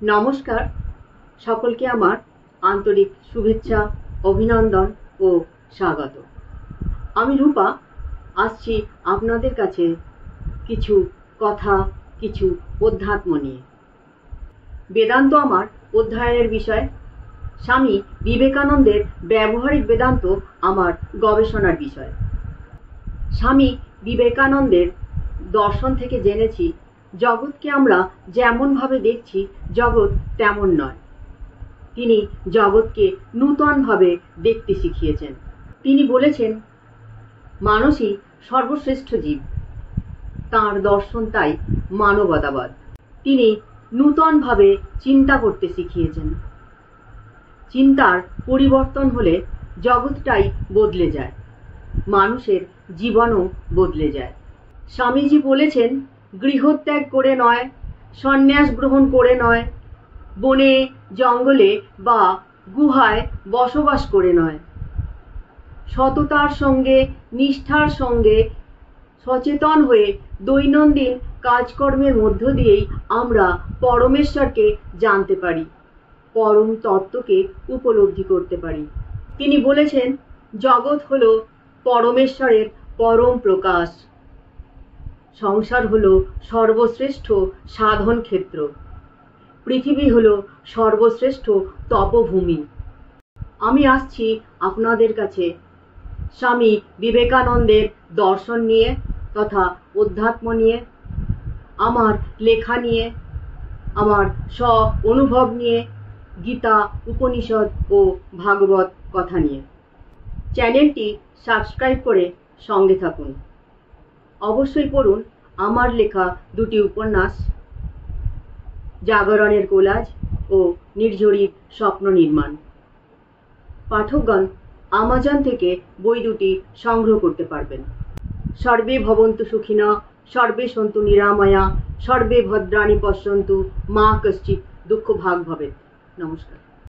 নমস্কার, সকলকে আমার আন্তরিক শুভেচ্ছা, অভিনন্দন ও স্বাগত। আমি রূপা আসছি আপনাদের কাছে কিছু কথা, কিছু অধ্যাত্ম নিয়ে। বেদান্ত আমার অধ্যয়নের বিষয়। স্বামী বিবেকানন্দের ব্যবহারিক বেদান্ত আমার গবেষণার বিষয়। স্বামী বিবেকানন্দের দর্শন থেকে জেনেছি জগৎকে আমরা যেমনভাবে দেখছি জগৎ তেমন নয়। তিনি জগৎকে নূতনভাবে দেখতে শিখিয়েছেন। তিনি বলেছেন মানুষই সর্বশ্রেষ্ঠ জীব। তাঁর দর্শন তাই মানবতাবাদ। তিনি নূতনভাবে চিন্তা করতে শিখিয়েছেন। চিন্তার পরিবর্তন হলে জগৎটাই বদলে যায়, মানুষের জীবনও বদলে যায়। স্বামীজি বলেছেন গৃহত্যাগ করে নয়, সন্ন্যাস গ্রহণ করে নয়, বনে জঙ্গলে বা গুহায় বসবাস করে নয়, সততার সঙ্গে নিষ্ঠার সঙ্গে সচেতন হয়ে দৈনন্দিন কাজকর্মের মধ্য দিয়েই আমরা পরমেশ্বরকে জানতে পারি, পরম তত্ত্বকে উপলব্ধি করতে পারি। তিনি বলেছেন জগৎ হলো পরমেশ্বরের পরম প্রকাশ, সংসার হলো সর্বশ্রেষ্ঠ সাধন ক্ষেত্র, পৃথিবী হলো সর্বশ্রেষ্ঠ তপভূমি। আমি আসছি আপনাদের কাছে স্বামী বিবেকানন্দের দর্শন নিয়ে তথা অধ্যাত্ম নিয়ে, আমার লেখা নিয়ে, আমার স্ব অনুভব নিয়ে, গীতা, উপনিষদ ও ভাগবত কথা নিয়ে। চ্যানেলটি সাবস্ক্রাইব করে সঙ্গে থাকুন। অবশ্যই পড়ুন আমার লেখা দুটি উপন্যাস, জাগরণের কোলাজ ও নির্ঝরির স্বপ্ন নির্মাণ। পাঠকগণ আমাজন থেকে বই দুটি সংগ্রহ করতে পারবেন। সর্বে ভবন্তু সুখিনঃ, সর্বে সন্তু নিরাময়া, সর্বে ভদ্রাণি পশ্যন্তু, মা কশ্চিৎ দুঃখ ভাগ ভবেৎ। নমস্কার।